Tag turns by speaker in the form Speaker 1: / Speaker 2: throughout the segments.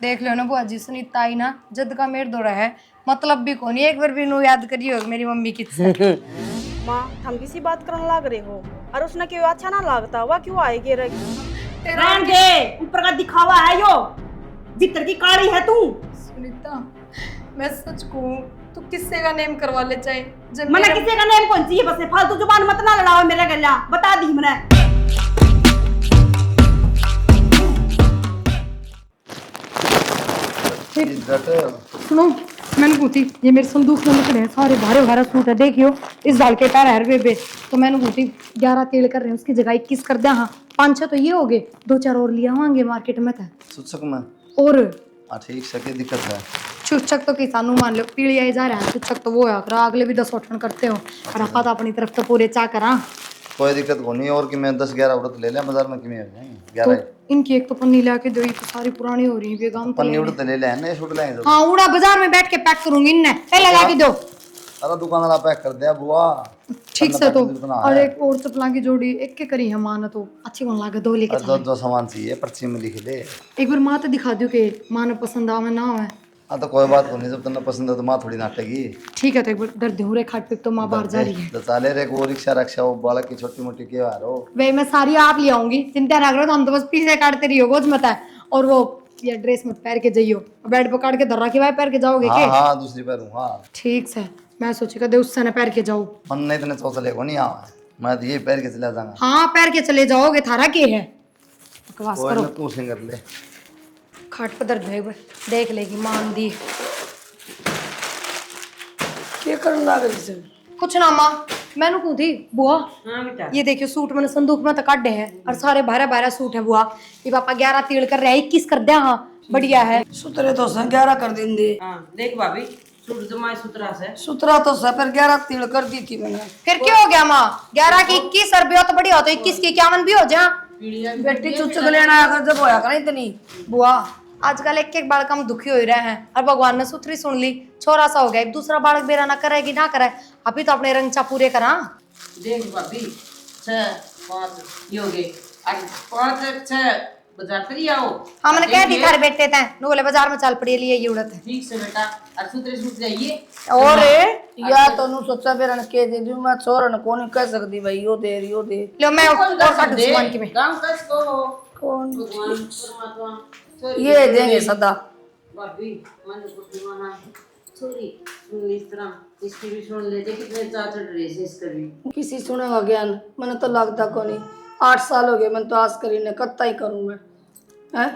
Speaker 1: देख लो ना बुआ जी, सुनीता आई ना जद का मेर दो है, मतलब भी कौन एक बार भी नु याद करियो मेरी मम्मी की
Speaker 2: माँ हम किसी बात करने लग रहे हो और उसने क्यों अच्छा ना लगता वह क्यों आएगी रहन दे ऊपर का दिखावा है यो भीतर की काली है तू।
Speaker 1: सुनीता मैं सच कहूं तू किससे का नेम करवा ले चाहे जब
Speaker 2: मैंने किसी का नेम कौन सी है, बस फालतू जुबान मत ना लड़ाओ मेरे गला, बता दी मैंने।
Speaker 1: सुनो मैंने पूछी ये मेरे संदूक में निकले हैं सारे भारे भारे सूट है, देखियो इस दाल के पैर हर बेबे, तो मैंने पूछी 11 तेल कर रहे हैं उसकी जगह 21 कर दिया। हाँ 5-6 तो ये हो गए, 2-4 और लिया होंगे मार्केट में था
Speaker 3: सूचक में
Speaker 1: और
Speaker 3: ठीक से क्या दिक्कत है?
Speaker 1: चुचक तो किसानों मान लो पीढ़ी जा रहा है, चुचक तो वो है करा अगले भी 10 उठन करते हो और आपा तो अपनी तरफ तो पूरे चा करा।
Speaker 3: कोई दिक्कत को नहीं, और कि मैं 10-11 उड़द ले लिया बाजार में कि मैं
Speaker 1: तो
Speaker 3: 11
Speaker 1: इनकी एक तो पन्नी लाके दो, ये तो सारी पुरानी हो रही है बेगाम
Speaker 3: पन्नी उड़द ले ले ना शूट लाएंगे।
Speaker 1: हाँ उड़ा बाजार में बैठ के पैक करूंगी इनने पहले लगा के दो।
Speaker 3: अरे दुकान वाला पैक कर दिया बुआ
Speaker 1: ठीक से तो, और एक और चपला की जोड़ी एक के करी है मां ने तो अच्छी कौन लागे दो लेके
Speaker 3: जो जो सामान चाहिए पर्ची में लिख ले।
Speaker 1: एक बार मां तो दिखा दो के मां ने पसंद आवे ना आवे।
Speaker 3: हाँ तो कोई बात नहीं, जब तुम्हें पसंद है तो माँ थोड़ी नाटेगी।
Speaker 1: ठीक है तो एक बार डर दूरे खाट पे तो मां बाहर जा रही है।
Speaker 3: चाले रे वो रिक्शा रक्षा वो बालक की छोटी मोटी के आ रहो
Speaker 1: वे मैं सारी आप ले आऊंगी, चिंता ना करो, हम तो बस पीछे काटते रहियो गोज मत है। और वो ये ड्रेस मत पहन के जाइयो, बेड पर काट के धर्रा के भाई पहन के जाओगे
Speaker 3: हाँ
Speaker 1: के?
Speaker 3: हाँ दूसरी पैर हूँ हाँ
Speaker 1: ठीक से मैं सोची कदे उससे न पैर के जाओ।
Speaker 3: मन नहीं इतने तो चलेगा नहीं आवा, मैं तो ये पैर के चला जाऊंगा।
Speaker 1: हाँ पैर के चले जाओगे, थारा के है बकवास
Speaker 3: कोई
Speaker 1: करो।
Speaker 3: ना तू सिंगर ले
Speaker 1: खाट पर दर्द है एक बार देख लेगी मान दी
Speaker 4: क्या करने लग रही से?
Speaker 1: कुछ ना माँ मैंने कू थी बुआ।
Speaker 4: हाँ बेटा
Speaker 1: ये देखियो सूट मैंने संदूक में तो काटे हैं और सारे 12-12 सूट है बुआ, ये पापा 11 तीड़ कर रहे हैं 21 कर दिया। हाँ बढ़िया है
Speaker 4: सुतरे तो से 11 कर देंगे।
Speaker 5: हाँ देख भाभी सूट जमाए सुतरा से
Speaker 4: सुतरा तो से पर 11 तीड़ कर दी थी मैंने।
Speaker 1: फिर क्यों हो गया माँ 11 की 21 और भी तो बढ़िया हो तो 21 की 51 भी हो जा।
Speaker 4: बेटी चुचक लेना अगर जब होया कर इतनी
Speaker 1: बुआ आजकल एक एक बालक हम दुखी हो ही रहे हैं और भगवान ने सुथरी सुन ली, छोरा सा हो गया, एक दूसरा बालक बेरा ना करेगी ना करे, अभी तो अपने रंगचा पूरे करा।
Speaker 5: देख भाभी 6-5 ये हो गए 5-6 बाजार तरी आओ।
Speaker 1: हाँ मैंने कह दी थारे बेटे थे नु बोले बाजार में चल पड़ी लिए ये उड़त है।
Speaker 5: ठीक से बेटा और सुतरे सूट जाइए
Speaker 1: और
Speaker 4: या तो नु सोचा बेरन के दे दूं मैं छोरन कोनी कह सकदी भाई यो दे
Speaker 1: लो मैं और काट दूं सामान की में
Speaker 5: गांव कस को
Speaker 4: कौन
Speaker 5: भगवान परमात्मा
Speaker 4: ये देंगे सदा।
Speaker 5: भाभी मन को दीवाना सॉरी इस तरह इसकी भी सुन लेते कितने चाचा ड्रेस इसका भी
Speaker 4: किसी सुनेगा ज्ञान मैंने तो लगता कोनी 8 साल हो गए मैं तो आज करी ने कत्ता ही करूं मैं हैं।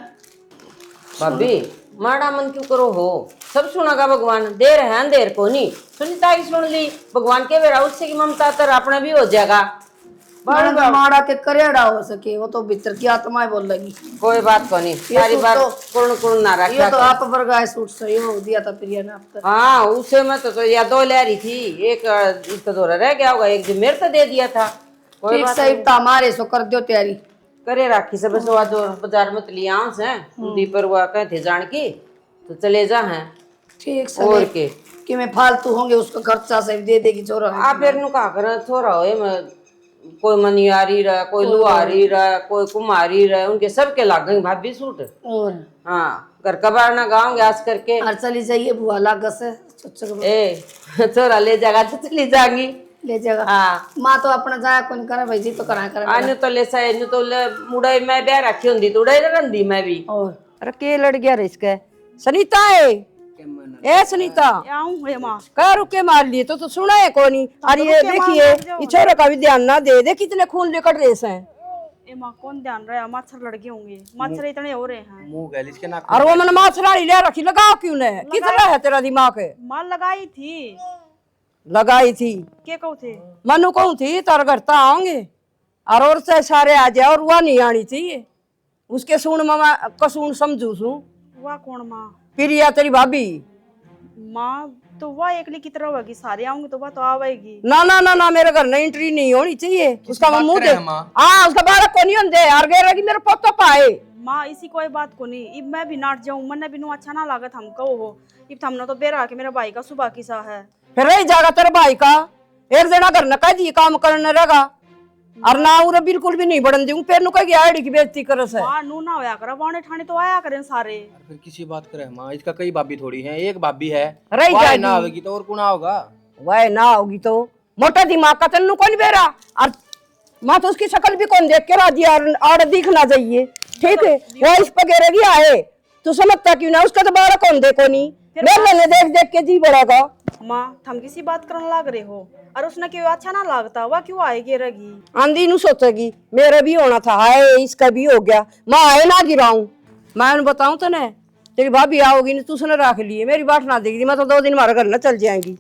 Speaker 5: भाभी माड़ा मन क्यों करो हो, सब सुनागा भगवान, देर है अंधेर को नहीं। सुनीता की सुन ली भगवान के बेरा उससे की ममता तर अपना भी हो जाएगा।
Speaker 4: माड़ा के करेड़ा हो सके वो तो भीतर की आत्माएं बोल लगी।
Speaker 5: कोई बात को नहीं, सारी बात कुर्ण कुर्ण ना
Speaker 4: ये
Speaker 5: रखा
Speaker 4: तो आप वर्गाए सूट सही हो दिया था प्रिया ने आपको।
Speaker 5: हाँ उसे मैं तो या 2 ले रही थी, एक तो दो रह गया होगा, एक जो मेरे तो दे दिया था। कोई
Speaker 4: ठीक
Speaker 5: बात
Speaker 4: सही था हमारे सो कर दो तैयारी
Speaker 5: करे राखी सब सवा 2 बाजार में तली आंस है दीपर हुआ कहते जान की तो चले जा हैं
Speaker 4: ठीक से
Speaker 5: और के
Speaker 4: कि मैं फालतू होंगे उसका खर्चा सही दे देगी छोरा।
Speaker 5: आप फिर नु कहा कर थोड़ा हो कोई मनियारी रहा, कोई लुहारी रहा, कोई कुम्हारी रहा, उनके सबके लागेंगे भाभी सूट।
Speaker 4: और
Speaker 5: हाँ घर का बाहर ना गाँव गैस करके
Speaker 4: हर चली जाइए बुआ लागत से
Speaker 5: ए छोरा ले जाएगा तो चली जाएंगी
Speaker 4: ले जाएगा।
Speaker 5: हाँ
Speaker 4: माँ तो अपना जाया कौन करे भाई जी तो करा करे
Speaker 5: आने तो ले सही नु तो ले मुड़ाई मैं ब्याह रखी होंगी तो उड़ाई रंदी मैं भी।
Speaker 4: और
Speaker 5: अरे के लड़ गया रे इसके सुनीता है ए सुनीता
Speaker 2: आऊं हे माँ
Speaker 5: कह रुके मार लिए तो सुना है कोनी। अरे ये देखिए ये छोरे का भी ध्यान ना दे दे कितने खून लेकर रेस हैं।
Speaker 2: ए माँ कौन ध्यान रहा है, मच्छर लड़के होंगे, मच्छर इतने हो रहे हैं।
Speaker 6: मुंह गैल इसके नाक
Speaker 5: और वो मैंने माछराड़ी ले रखी लगा क्यों ने, कितना है तेरा दिमाग है?
Speaker 2: माल लगाई थी
Speaker 5: लगाई थी
Speaker 2: के कहो थे
Speaker 5: मनु कहूँ थी तार घर ता आऊंगे और से सारे आ जाए और वह नहीं आनी चाहिए उसके सुन मामा कसून समझू सू
Speaker 2: वह कौन माँ?
Speaker 5: प्रिया तेरी भाभी।
Speaker 2: माँ तो वह एकली की तरह होगी, सारे आऊंगे तो वह तो आवेगी।
Speaker 5: ना ना ना ना मेरे घर में एंट्री नहीं होनी चाहिए उसका मुंह दे।
Speaker 6: माँ
Speaker 5: हाँ उसका बालक को नहीं होते और गए रहेगी मेरे पोता पाए।
Speaker 2: माँ इसी कोई बात को नहीं, इब मैं भी नाट जाऊं, मन भी नु अच्छा ना लागत हम कहो हो, इब हमने तो बेरा के मेरा भाई का सुबह की सा है।
Speaker 5: फिर रही जाएगा तेरे भाई का एक जना घर न कह दी काम करने रहेगा और ना उरे बिल्कुल भी नहीं बढ़न दूं फिर नु कह गया आईडी की बेइज्जती करस है।
Speaker 2: माँ नू ना होया करे वाणे ठाणे तो आया करें सारे।
Speaker 6: फिर किसी बात करे माँ, इसका कई भाभी थोड़ी है, एक भाभी है।
Speaker 5: रही
Speaker 6: वाह
Speaker 5: जाएगी।
Speaker 6: ना होगी तो और कुना होगा।
Speaker 5: वह ना होगी तो मोटा दिमाग का तेन कौन बेरा और माँ तो उसकी शक्ल भी कौन देख के राजी और दिखना चाहिए ठीक है। वो इस पर गिरेगी आए तू समझता क्यों ना उसका तो बाड़ा कौन देखो नहीं मेरे देख देख के जी बढ़ेगा।
Speaker 2: माँ थम किसी बात करने लग रहे हो और उसने क्यों अच्छा ना लगता वह क्यों आएगी रगी।
Speaker 5: आंधी नु सोचेगी मेरा भी होना था हाय इसका भी हो गया माँ आए ना गिराऊं। मैं बताऊं तो ना तेरी भाभी आओगी नहीं तू उसने रख लिए मेरी बात ना देगी मैं तो 2 दिन हमारे घर ना चल जाएंगी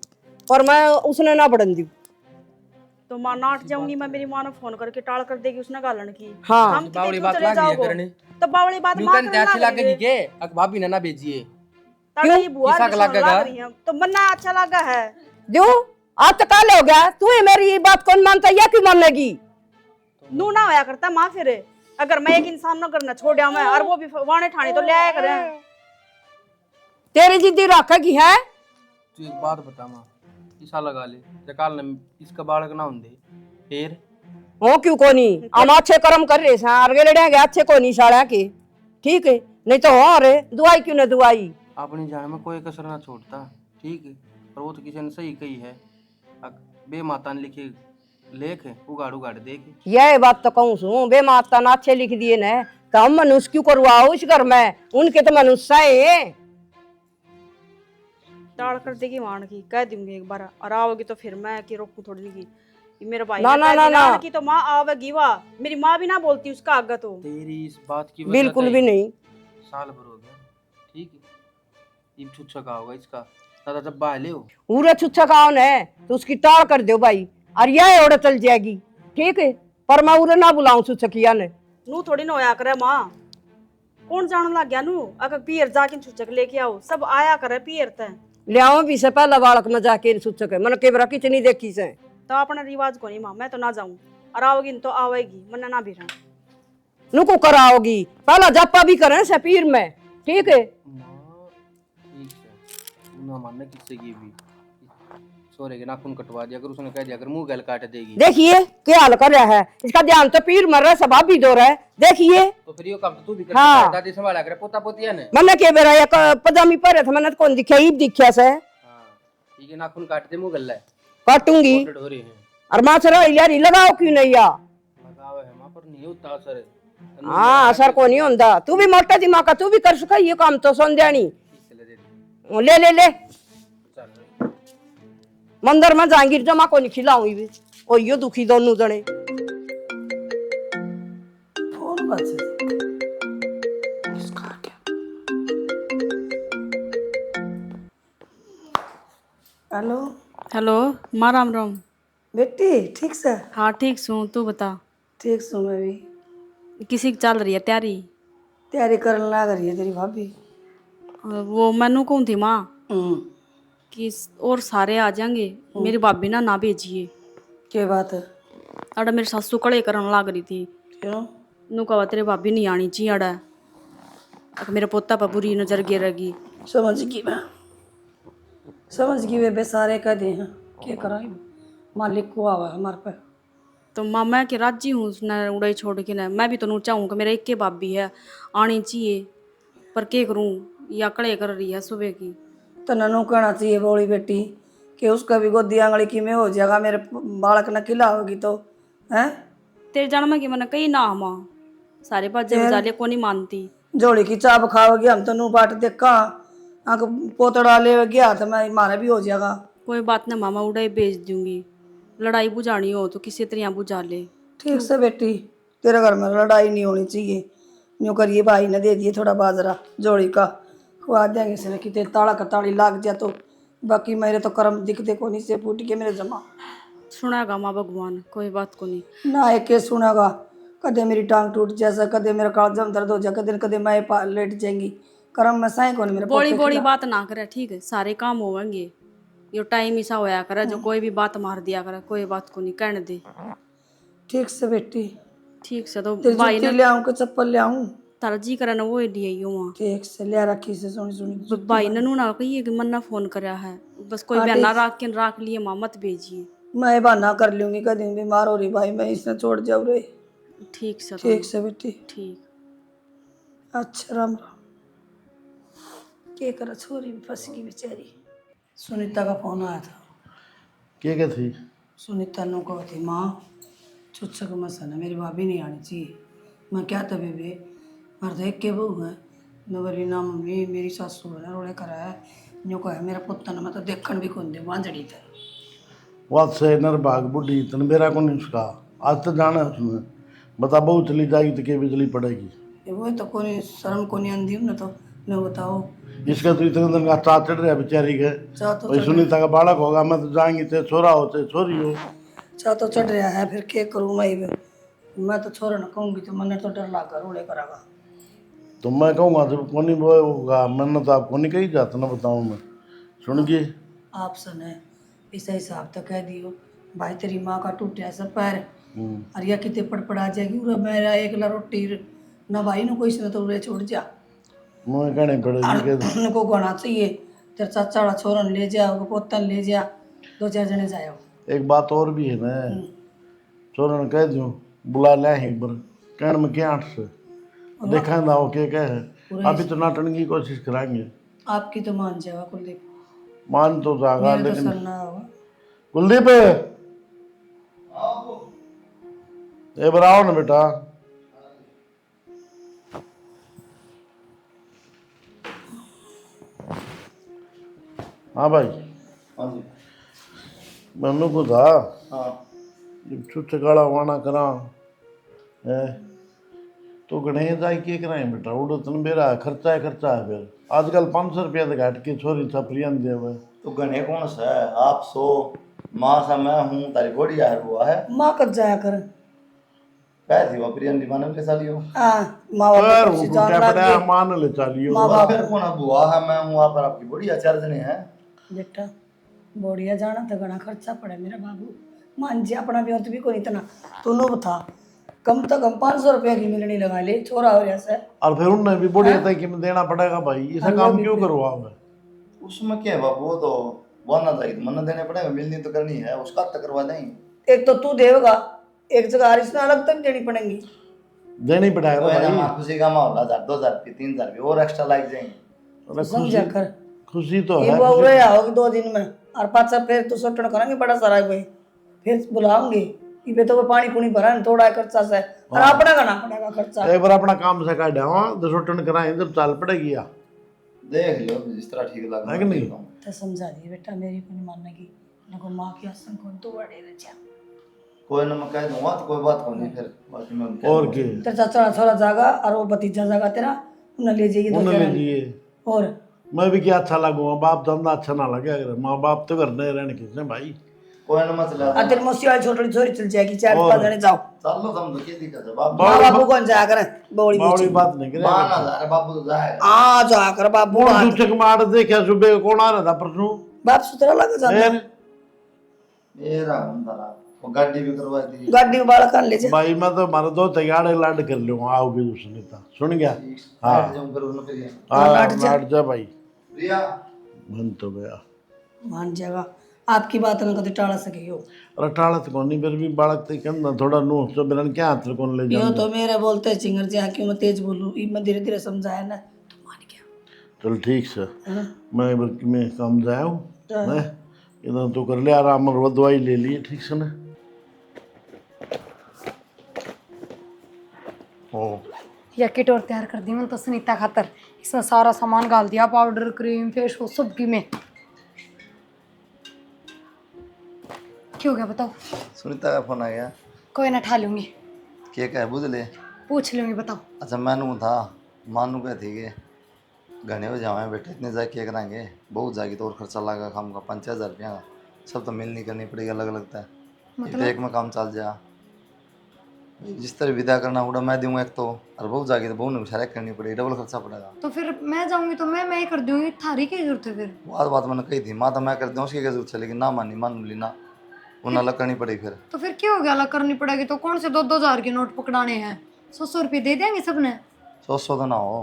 Speaker 5: पर मैं उसने ना बढ़न दी।
Speaker 2: तो माँ नाट जाऊंगी मैं, मेरी माँ ने फोन करके टाल कर देगी उसने गालन की।
Speaker 5: हाँ
Speaker 2: हम कितने
Speaker 6: बावड़ी
Speaker 2: क्यों
Speaker 6: बात
Speaker 2: चले
Speaker 6: लाग रही है
Speaker 2: जाओगे?
Speaker 6: करने।
Speaker 2: तो बावड़ी बात
Speaker 6: न्यू
Speaker 2: माँ
Speaker 6: कन
Speaker 2: करने
Speaker 6: अच्छी
Speaker 2: लग
Speaker 6: लगेगी
Speaker 2: रही
Speaker 6: के अक भाभी ने ना भेजिए।
Speaker 2: ताकि ये बुआ
Speaker 6: किसा
Speaker 2: भी
Speaker 6: का
Speaker 2: सुनने
Speaker 6: लगेगा?
Speaker 2: लग रही है तो मन्ना अच्छा लगा है।
Speaker 5: दो आज तक काले हो गया तू ही मेरी ये बात कौन मानता या क्यों मानेगी।
Speaker 2: नू ना होया करता माँ फिर अगर मैं एक इंसान न करना छोड़ दिया मैं और वो भी वाणे ठाणे तो ले आया करे।
Speaker 5: तेरी जिद्दी रखेगी है
Speaker 6: तू एक बात बता माँ, किसा लगा ले जकाल ने इसका बालक ना होंदे फिर
Speaker 5: हो क्यों कोनी हम अच्छे कर्म कर रहे हैं आगे लड़े गए अच्छे कोनी साड़ा के ठीक है नहीं तो हो रे दुआई क्यों ना दुआई।
Speaker 6: अपनी जान में कोई कसर ना छोड़ता ठीक है पर वो तो किसी ने सही कही है। बे माता ने लिखे लेख है उगाड़ उगाड़ देखे।
Speaker 5: यह बात तो कहूँ सू बे माता ने अच्छे लिख दिए न तो हम मनुष्य क्यों करवाओ इस घर में उनके तो मनुष्य है।
Speaker 2: टाल कर देगी वाण की कह दूंगी एक बार और आओगी तो फिर मैं कि रोकू थोड़ी की कि मेरे भाई
Speaker 5: ना,
Speaker 2: ने
Speaker 5: ना,
Speaker 2: कह
Speaker 5: ना,
Speaker 2: दिया
Speaker 5: ना।
Speaker 2: कि तो माँ आवेगी वाह मेरी माँ भी ना बोलती उसका आगे तो।
Speaker 6: तेरी इस बात की वजह
Speaker 5: बिल्कुल भी नहीं
Speaker 6: साल भर हो गया ठीक है। छुच्छा का होगा इसका दादा जब बाहले हो
Speaker 5: पूरा छुच्छा कौन है तो उसकी टाल कर दो भाई और यह ओढ़ चल जाएगी ठीक है पर मैं उरे ना बुलाऊं छुच्छकिया ने।
Speaker 2: नू थोड़ी ना होया करे माँ कौन जान लग गया नू अगर पियर जाके छुचक लेके आओ सब आया करे पियर तय
Speaker 5: ले आओ भी से पहला बालक में जाके छुच्छक है मन के बरा कितनी देखी से
Speaker 2: तो अपना रिवाज को नहीं माँ मैं तो ना जाऊं और आओगी न तो आवेगी मन्ना ना भी रहा।
Speaker 5: नुको कराओगी पहला जप्पा भी करें से पीर में ठीक है।
Speaker 6: माँ ठीक है तू ना मानना किससे की भी सोरे के नाखून कटवा दिया अगर उसने कह दिया अगर मुंह गल काट देगी
Speaker 5: देखिए क्या हाल कर रहा है इसका ध्यान तो पीर मर रहा है सब भी दो रहा है देखिए।
Speaker 6: तो फिर यो काम तो तू भी कर
Speaker 5: हाँ।
Speaker 6: दादी संभाला करे पोता पोतिया ने।
Speaker 5: मैंने के बेरा एक पजामी पर था मैंने कौन दिखा ईब दिखा से
Speaker 6: हाँ ठीक है नाखून काट दे मुंह गल है
Speaker 5: काटूंगी
Speaker 6: कोटेड हो रही है
Speaker 5: और माछरा यारी लगाओ क्यों नहीं या
Speaker 6: लगावे है मां पर नहीं होता असर है।
Speaker 5: हाँ असर को नहीं होता तू भी मोटा दिमाग का तू भी कर सका ये काम तो संध्यानी
Speaker 6: इससे ले दे
Speaker 5: ले ले ले
Speaker 6: चल
Speaker 5: मंदिर में जाएंगी जमा को नहीं खिलाऊं भी ओ यो दुखी दोनों जने
Speaker 4: फोन बज हेलो
Speaker 2: हेलो माँ राम राम।
Speaker 4: बेटी ठीक से
Speaker 2: हाँ ठीक सू तू बता
Speaker 4: ठीक सू मैं भी
Speaker 2: किसी की चल रही है तैयारी।
Speaker 4: तैयारी करने लग रही है तेरी भाभी।
Speaker 2: वो मैनू कौन थी माँ
Speaker 4: हम्म
Speaker 2: कि और सारे आ जाएंगे मेरी भाभी ना भेजिए।
Speaker 4: क्या बात है
Speaker 2: अड़ा मेरी सासू कड़े करने लग रही थी
Speaker 4: क्यों
Speaker 2: नू कहा तेरे भाभी नहीं आनी चाहिए अड़ा मेरे पोता पर बुरी नजर गिरेगी।
Speaker 4: समझ गई वे सारे कह दे हैं क्या कराई मालिक को आवा हमारे पे।
Speaker 2: तो माँ मैं कि राजी हूँ उसने उड़ाई छोड़ के ना मैं भी तो नू चाहूँ कि मेरा एक के भाभी है आनी चाहिए पर क्या करूँ या कड़े कर रही है सुबह की।
Speaker 4: तो ननू कहना चाहिए बोली बेटी कि उसका भी गोदी आंगली की में हो जाएगा मेरे बालक न खिलाओगी तो हैं
Speaker 2: तेरे जन्म की मैंने कही ना माँ सारे बाजे बजा लिया को नहीं मानती।
Speaker 4: जोड़ी की चाप खाओगी हम तो नू बाट देखा आंख पोतड़ा ले गया तो मैं मारा भी हो जाएगा।
Speaker 2: कोई बात ना मामा उड़ाई भेज दूंगी लड़ाई बुझानी हो तो किसी तरह बुझा ले।
Speaker 4: ठीक से बेटी तेरे घर में लड़ाई नहीं होनी चाहिए। यूँ करिए भाई ने दे दिए थोड़ा बाजरा जोड़ी का खुआ देंगे से कि ताड़ा का ताड़ी लाग जाए तो बाकी मेरे तो कर्म दिखते को नहीं से फूट के मेरे जमा
Speaker 2: सुनागा माँ भगवान कोई बात को नहीं
Speaker 4: ना एक के सुनागा। कदे मेरी टांग टूट जैसा कदे मेरा कालजम दर्द हो जाए कदे कदे मैं लेट जाएंगी कर्म में साई को नहीं मेरे
Speaker 2: बड़ी
Speaker 4: पोते
Speaker 2: बड़ी
Speaker 4: खिला।
Speaker 2: बात ना करे ठीक है सारे काम होंगे यो टाइम ऐसा होया करे जो कोई भी बात मार दिया करे कोई बात को नहीं कहने दे।
Speaker 4: ठीक से बेटी
Speaker 2: ठीक से तो
Speaker 4: तेरी
Speaker 2: भाई
Speaker 4: जूती
Speaker 2: ने
Speaker 4: ले आऊँ के चप्पल ले आऊँ
Speaker 2: तारा जी करे ना वो लिए यूँ
Speaker 4: ठीक से ले रखी से सुनी सुनी
Speaker 2: भाई ने नू ना कहिए कि मन्ना फोन कराया है बस कोई
Speaker 4: हाँ,
Speaker 2: बहना
Speaker 4: ठीक।
Speaker 2: रख लिए माँ मत भेजिए।
Speaker 4: मैं बहाना कर लूंगी, कभी बीमार हो रही भाई मैं इसने छोड़ जाऊ रे।
Speaker 2: ठीक से
Speaker 4: ठीक से बेटी।
Speaker 2: ठीक।
Speaker 4: अच्छा राम राम। क्या करा छोरी भी फंस गई बेचारी। सुनीता का फोन आया था।
Speaker 3: क्या थी?
Speaker 4: सुनीता नो कहा थी माँ छुच्छक मसन है, मेरी भाभी नहीं आनी चाहिए। मैं क्या था बेबे मर देख के बहू है नवरी ना मम्मी मेरी सासू है रोड़े करा है न्यू कहा मेरा पुत्र ना मैं तो देखण भी कौन दे वांजड़ी था।
Speaker 7: बात से नर भाग बुढ़ी तन मेरा को नहीं उसका आज तो जाना है उसने। बता बहू चली जाएगी तो क्या बिजली पड़ेगी?
Speaker 4: ये वो तो कोई शर्म को नहीं आंदी ना तो न बताओ।
Speaker 7: इसका तो इतने दिन का चा चढ़ रहा बेचारी के।
Speaker 4: चाह तो
Speaker 7: भाई सुनीता का बालक होगा मैं तो जाएंगी चाहे छोरा हो चाहे छोरी हो।
Speaker 4: चाह तो चढ़ रहा है फिर क्या करूँ मैं तो छोरा न कहूँगी तो मैंने तो डर लगा रोड़े करागा।
Speaker 7: तो मैं कहूँगा जब कौन ही वो होगा मैंने तो आपको नहीं कही जाता ना बताऊँ मैं सुनिए।
Speaker 4: आप सुन है ऐसा हिसाब तो कह दियो भाई तेरी माँ का टूटा सब पैर और या कितने पड़पड़ा जाएगी उरा मेरा एकला रोटी ना भाई न कोई से तो उरे छोड़ जा।
Speaker 7: मैं कहनी पड़ेगी कि
Speaker 4: उनको गाना चाहिए तेरे चाचा वाला छोरन ले जा पोतन ले जा 2-4 जने जाओ।
Speaker 7: एक बात और भी है ना छोरा ने कह दूँ बुला ले एक बार कहने में क्या आठ से देखा ना हो क्या है अभी तो नाटन की कोशिश कराएंगे।
Speaker 4: आपकी तो मान जाएगा कुलदीप
Speaker 7: मान तो जाएगा
Speaker 4: मेरा तो
Speaker 7: लेकिन
Speaker 4: सरना होगा।
Speaker 7: कुलदीप ये बनाओ ना बेटा। हाँ भाई
Speaker 3: हाँ जी।
Speaker 7: मैनू को था
Speaker 3: हाँ
Speaker 7: जब छुट्टे काला वाना करा है तो गणेश आई के कराए बेटा उड़ो तन मेरा खर्चा है फिर आजकल 500 रुपया तो घाट के छोरी छपरियन दे हुए।
Speaker 3: तो गणे कौन सा है? आप सो माँ सा मैं हूँ तारी बॉडी यार हुआ है।
Speaker 4: माँ कब जाया कर
Speaker 3: कह थी वो प्रियन मानव के सालियो।
Speaker 4: माँ
Speaker 7: पर
Speaker 4: बाप
Speaker 7: वो
Speaker 4: से जान
Speaker 7: क्या
Speaker 4: लग
Speaker 7: पड़ा
Speaker 4: गई।
Speaker 7: मान ले चालियो।
Speaker 4: माँ बाप
Speaker 3: फिर कौन बुआ है मैं हूँ आप आपकी बॉडी 4 जने हैं।
Speaker 4: बेटा बोड़िया जाना तो घना खर्चा पड़े मेरा बाबू मान जी अपना भी भी कोई इतना तो नो था कम तो कम 500 रुपया की मिलनी लगा ले छोरा हो रहा से।
Speaker 7: और फिर उनने भी बड़ी तय कि देना पड़ेगा भाई ऐसा काम क्यों करवाओ मैं।
Speaker 3: उसमें क्या है बाबू वो तो बोलना चाहिए तो मन देने पड़ेगा मिलनी तो करनी है उसका तक करवा देंगे।
Speaker 4: एक तो तू देगा एक जगह हरीश अलग तक देनी पड़ेंगी।
Speaker 7: देनी पड़ेगा
Speaker 3: कोई ना
Speaker 7: भाई।
Speaker 3: माँ खुशी का माहौल 1000 2000 3,000 और एक्स्ट्रा लग जाएंगे।
Speaker 7: अरे
Speaker 4: समझा कर
Speaker 7: खुशी तो
Speaker 4: ये
Speaker 7: है
Speaker 4: वो उरे आओगी 2 दिन में और पाछा फिर तू सोटन करेंगे बड़ा सारा भाई फिर बुलाऊंगी इबे तो वो पानी पुनी भरा थोड़ा खर्चा से और अपना करना पड़ेगा खर्चा।
Speaker 7: एक बार अपना काम से काट हाँ 200 टन कराए जब चाल पड़ेगी यार
Speaker 3: देख लो जिस तरह ठीक लगे
Speaker 7: है कि नहीं?
Speaker 4: तो समझा दी बेटा मेरी को नहीं मानने की ना को माँ की आसन कौन तो बड़े रह जा
Speaker 3: कोई ना मैं कह दूंगा तो कोई बात नहीं फिर बाकी मैं
Speaker 7: और के
Speaker 4: तेरा चाचा थोड़ा जागा और वो भतीजा जागा तेरा उन्हें ले जाइए
Speaker 7: उन्हें ले जाइए।
Speaker 4: और
Speaker 7: मैं भी क्या अच्छा लगूंगा बाप धंधा अच्छा ना लगे अगर माँ बाप तो घर नहीं रहने किसने भाई।
Speaker 3: कोई ना मसला
Speaker 4: और तेरी मौसी वाली छोटी छोरी चल जाएगी 4-5 जने जाओ।
Speaker 3: चलो तुम तो क्या दिक्कत है बाप
Speaker 4: माँ बाबू कौन जाया करे बौड़ी
Speaker 7: बावड़ी बात नहीं करे।
Speaker 3: माना जा रहा बाबू तो जाएगा।
Speaker 4: आ जाया कर बाबू
Speaker 7: कौन सूचक मार देखा सुबह कौन आ रहा था परसों
Speaker 4: बाप सुतरा लग जाता
Speaker 7: फिर
Speaker 3: मेरा बंदा वो गाड़ी भी करवा दी।
Speaker 4: गाड़ी में बाल कर ले जा।
Speaker 7: भाई मैं तो मारा दो तैयार लाड कर लूंगा आओगे जो सुनीता सुन गया। हाँ
Speaker 3: जाऊं फिर उन्हें फिर
Speaker 7: हाँ
Speaker 4: लाड
Speaker 7: लाड जा भाई
Speaker 3: रिया
Speaker 7: मन तो गया।
Speaker 4: मान जाएगा आपकी बात ना कभी टाला सके हो।
Speaker 7: अरे टालत कौन नहीं फिर भी बालक ते कहना थोड़ा नो तो बिरन क्या हाथ कौन ले
Speaker 4: यो
Speaker 7: जाऊं।
Speaker 4: तो मेरे बोलते चिंगर जी क्यों मैं तेज बोलूं मैं धीरे धीरे समझाया ना तो मान गया।
Speaker 7: चल ठीक से
Speaker 4: हाँ?
Speaker 7: मैं बल्कि मैं काम जाऊँ मैं इधर तो कर लिया आराम और वो दवाई ले लिए ठीक से ना। ओ
Speaker 1: या किट और तैयार कर दी मैंने तो सुनीता खातर इसमें सारा सामान डाल दिया पाउडर क्रीम फेस वॉश सब की में। क्या हो गया बताओ?
Speaker 3: सुनीता का फोन आ गया।
Speaker 1: कोई ना ठा लूंगी
Speaker 3: क्या है बुझ ले।
Speaker 1: पूछ लूंगी बताओ।
Speaker 3: अच्छा मैनू था मानू क्या थी कि घने हो जाए बेटे इतने जाए क्या कराएंगे बहुत जाएगी तो और खर्चा लगा काम का 5,000 रुपया का सब तो मिलनी करनी पड़ेगी अलग अलग है मतलब? एक में काम चल जा जिस तरह विदा करना उड़ा मैं दूंगा एक तो और बहुत जाएगी तो बहुत ने विचार करनी पड़ेगी डबल खर्चा पड़ेगा।
Speaker 1: तो फिर मैं जाऊंगी तो मैं ही कर दूंगी थारी की जरूरत है फिर।
Speaker 3: बात मैंने कही थी माँ तो मैं कर दूँ उसकी क्या जरूरत है लेकिन ना मानी मान ली ना उन्हें अलग करनी पड़ेगी फिर।
Speaker 1: तो फिर क्या हो गया अलग करनी पड़ेगी तो कौन से 2-2 हज़ार के नोट पकड़ाने हैं 100-100 रुपये दे देंगे सबने।
Speaker 3: 100 तो ना हो,